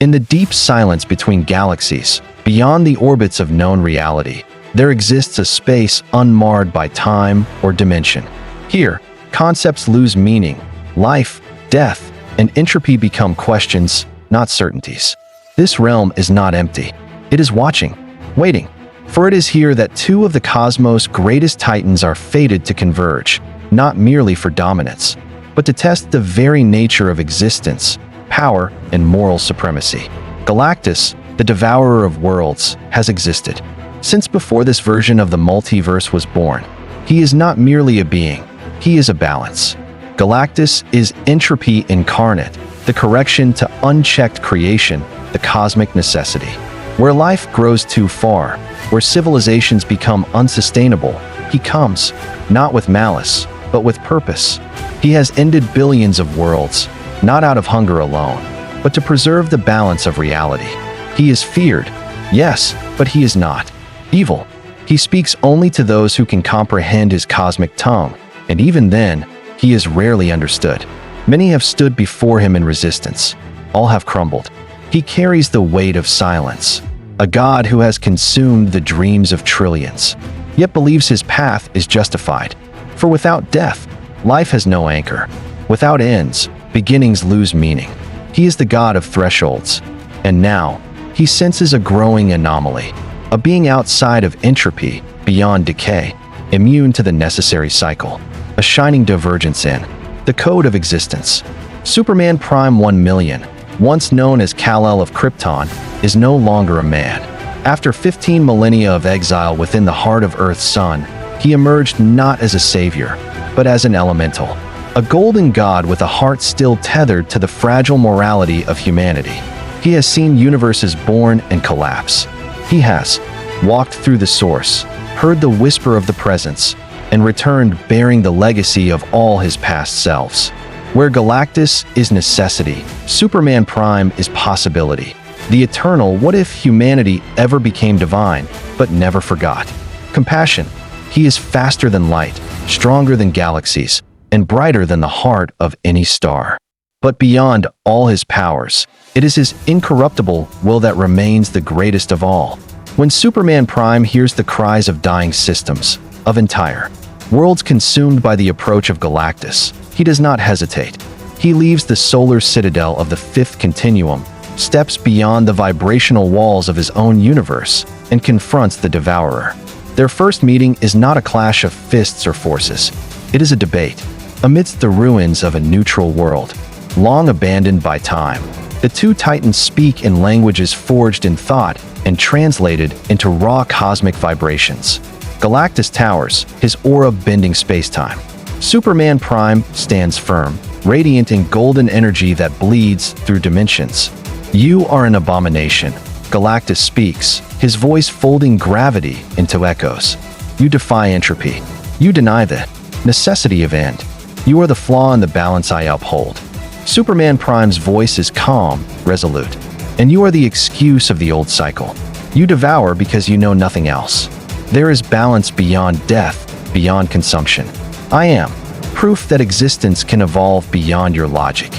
In the deep silence between galaxies, beyond the orbits of known reality, there exists a space unmarred by time or dimension. Here, concepts lose meaning. Life, death, and entropy become questions, not certainties. This realm is not empty. It is watching, waiting. For it is here that two of the cosmos' greatest titans are fated to converge, not merely for dominance, but to test the very nature of existence, power, and moral supremacy. Galactus, the Devourer of Worlds, has existed since before this version of the multiverse was born. He is not merely a being, he is a balance. Galactus is entropy incarnate, the correction to unchecked creation, the cosmic necessity. Where life grows too far, where civilizations become unsustainable, he comes, not with malice, but with purpose. He has ended billions of worlds, not out of hunger alone, but to preserve the balance of reality. He is feared, yes, but he is not evil. He speaks only to those who can comprehend his cosmic tongue, and even then, he is rarely understood. Many have stood before him in resistance. All have crumbled. He carries the weight of silence, a god who has consumed the dreams of trillions, yet believes his path is justified. For without death, life has no anchor. Without ends, beginnings lose meaning. He is the god of thresholds, and now, he senses a growing anomaly, a being outside of entropy, beyond decay, immune to the necessary cycle, a shining divergence in the code of existence. Superman Prime 1 million, once known as Kal-El of Krypton, is no longer a man. After 15 millennia of exile within the heart of Earth's sun, he emerged not as a savior, but as an elemental, a golden god with a heart still tethered to the fragile morality of humanity. He has seen universes born and collapse. He has walked through the source, heard the whisper of the presence, and returned bearing the legacy of all his past selves. Where Galactus is necessity, Superman Prime is possibility. The eternal what if humanity ever became divine, but never forgot. Compassion. He is faster than light, stronger than galaxies, and brighter than the heart of any star. But beyond all his powers, it is his incorruptible will that remains the greatest of all. When Superman Prime hears the cries of dying systems, of entire worlds consumed by the approach of Galactus, he does not hesitate. He leaves the solar citadel of the fifth continuum, steps beyond the vibrational walls of his own universe, and confronts the Devourer. Their first meeting is not a clash of fists or forces. It is a debate. Amidst the ruins of a neutral world, long abandoned by time, the two titans speak in languages forged in thought and translated into raw cosmic vibrations. Galactus towers, his aura bending spacetime. Superman Prime stands firm, radiant in golden energy that bleeds through dimensions. You are an abomination, Galactus speaks, his voice folding gravity into echoes. You defy entropy. You deny the necessity of end. You are the flaw in the balance I uphold. Superman Prime's voice is calm, resolute, and you are the excuse of the old cycle. You devour because you know nothing else. There is balance beyond death, beyond consumption. I am proof that existence can evolve beyond your logic.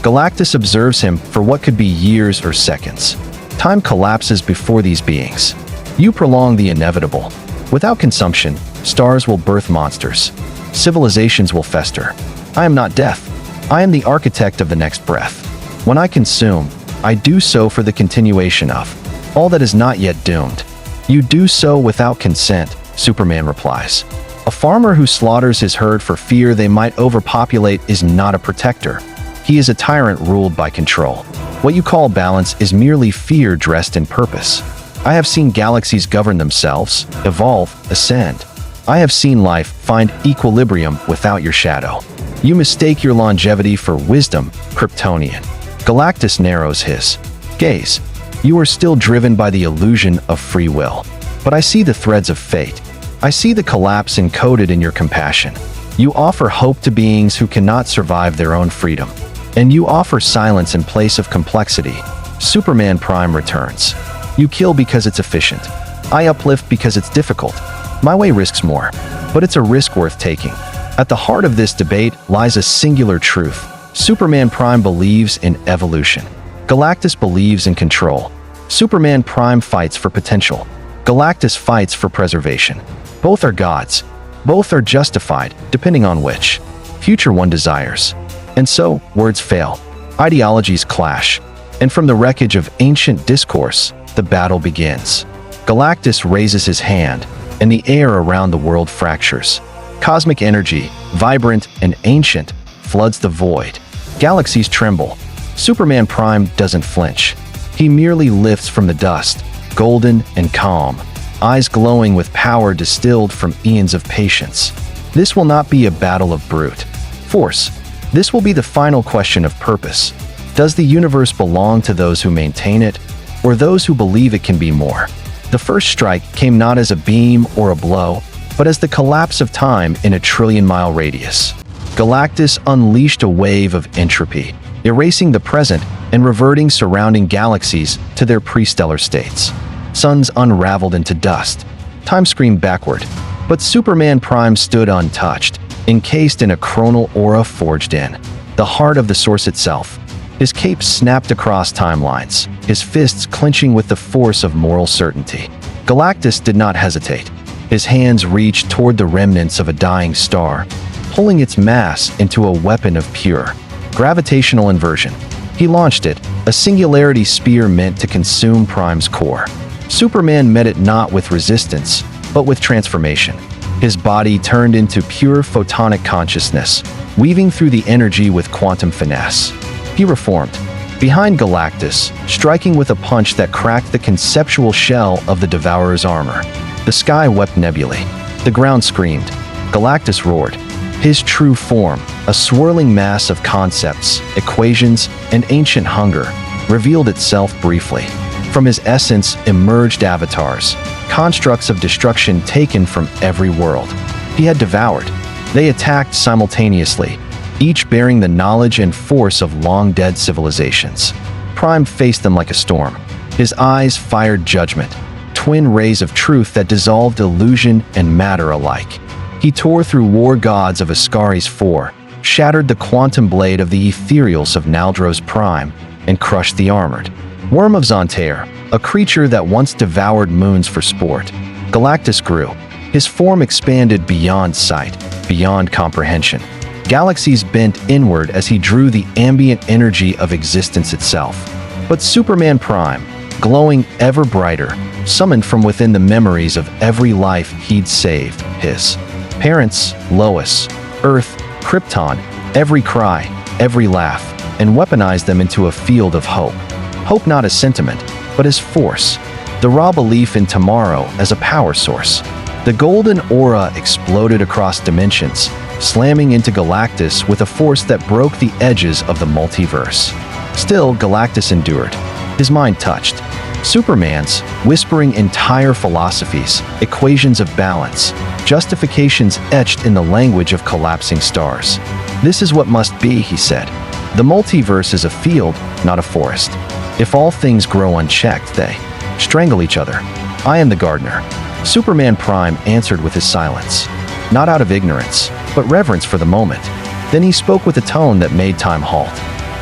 Galactus observes him for what could be years or seconds. Time collapses before these beings. You prolong the inevitable. Without consumption, stars will birth monsters. Civilizations will fester. I am not death. I am the architect of the next breath. When I consume, I do so for the continuation of all that is not yet doomed. You do so without consent, Superman replies. A farmer who slaughters his herd for fear they might overpopulate is not a protector. He is a tyrant ruled by control. What you call balance is merely fear dressed in purpose. I have seen galaxies govern themselves, evolve, ascend. I have seen life find equilibrium without your shadow. You mistake your longevity for wisdom, Kryptonian. Galactus narrows his gaze. You are still driven by the illusion of free will. But I see the threads of fate. I see the collapse encoded in your compassion. You offer hope to beings who cannot survive their own freedom. And you offer silence in place of complexity. Superman Prime returns. You kill because it's efficient. I uplift because it's difficult. My way risks more, but it's a risk worth taking. At the heart of this debate lies a singular truth. Superman Prime believes in evolution. Galactus believes in control. Superman Prime fights for potential. Galactus fights for preservation. Both are gods. Both are justified, depending on which future one desires. And so, words fail. Ideologies clash. And from the wreckage of ancient discourse, the battle begins. Galactus raises his hand, and the air around the world fractures. Cosmic energy, vibrant and ancient, floods the void. Galaxies tremble. Superman Prime doesn't flinch. He merely lifts from the dust, golden and calm, eyes glowing with power distilled from eons of patience. This will not be a battle of brute force. This will be the final question of purpose. Does the universe belong to those who maintain it, or those who believe it can be more? The first strike came not as a beam or a blow, but as the collapse of time in a trillion-mile radius. Galactus unleashed a wave of entropy, erasing the present and reverting surrounding galaxies to their pre-stellar states. Suns unraveled into dust. Time screamed backward. But Superman Prime stood untouched, encased in a chronal aura forged in the heart of the source itself. His cape snapped across timelines, his fists clenching with the force of moral certainty. Galactus did not hesitate. His hands reached toward the remnants of a dying star, pulling its mass into a weapon of pure gravitational inversion. He launched it, a singularity spear meant to consume Prime's core. Superman met it not with resistance, but with transformation. His body turned into pure photonic consciousness, weaving through the energy with quantum finesse. He reformed. Behind Galactus, striking with a punch that cracked the conceptual shell of the Devourer's armor. The sky wept nebulae. The ground screamed. Galactus roared. His true form, a swirling mass of concepts, equations, and ancient hunger, revealed itself briefly. From his essence emerged avatars, constructs of destruction taken from every world he had devoured. They attacked simultaneously, each bearing the knowledge and force of long-dead civilizations. Prime faced them like a storm. His eyes fired judgment, twin rays of truth that dissolved illusion and matter alike. He tore through war gods of Ascaris IV, shattered the quantum blade of the ethereals of Naldros Prime, and crushed the armored worm of Zontair, a creature that once devoured moons for sport. Galactus grew. His form expanded beyond sight, beyond comprehension. Galaxies bent inward as he drew the ambient energy of existence itself. But Superman Prime, glowing ever brighter, summoned from within the memories of every life he'd saved, his parents, Lois, Earth, Krypton, every cry, every laugh, and weaponized them into a field of hope. Hope not as sentiment, but as force. The raw belief in tomorrow as a power source. The golden aura exploded across dimensions, slamming into Galactus with a force that broke the edges of the multiverse. Still, Galactus endured. His mind touched. Superman's, whispering entire philosophies, equations of balance, justifications etched in the language of collapsing stars. This is what must be, he said. The multiverse is a field, not a forest. If all things grow unchecked, they strangle each other. I am the gardener. Superman Prime answered with his silence, not out of ignorance, but reverence for the moment. Then he spoke with a tone that made time halt.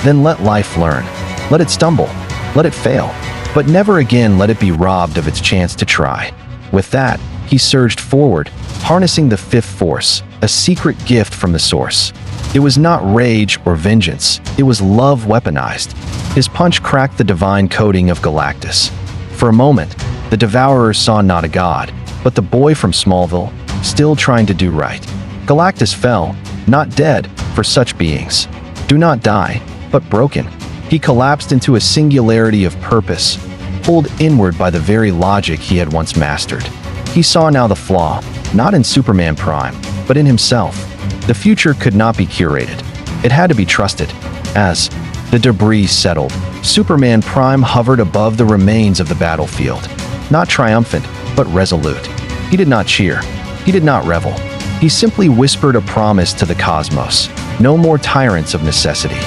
Then let life learn. Let it stumble. Let it fail. But never again let it be robbed of its chance to try. With that, he surged forward, harnessing the fifth force, a secret gift from the source. It was not rage or vengeance, it was love weaponized. His punch cracked the divine coding of Galactus. For a moment, the Devourer saw not a god, but the boy from Smallville, still trying to do right. Galactus fell, not dead, for such beings do not die, but broken. He collapsed into a singularity of purpose, pulled inward by the very logic he had once mastered. He saw now the flaw, not in Superman Prime, but in himself. The future could not be curated. It had to be trusted. As the debris settled, Superman Prime hovered above the remains of the battlefield. Not triumphant, but resolute. He did not cheer. He did not revel. He simply whispered a promise to the cosmos. No more tyrants of necessity.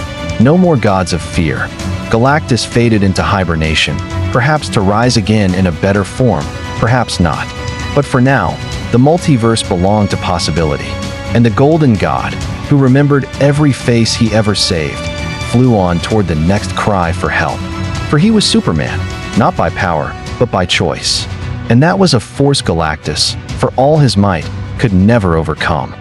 No more gods of fear. Galactus faded into hibernation, perhaps to rise again in a better form, perhaps not. But for now, the multiverse belonged to possibility. And the Golden God, who remembered every face he ever saved, flew on toward the next cry for help. For he was Superman, not by power, but by choice. And that was a force Galactus, for all his might, could never overcome.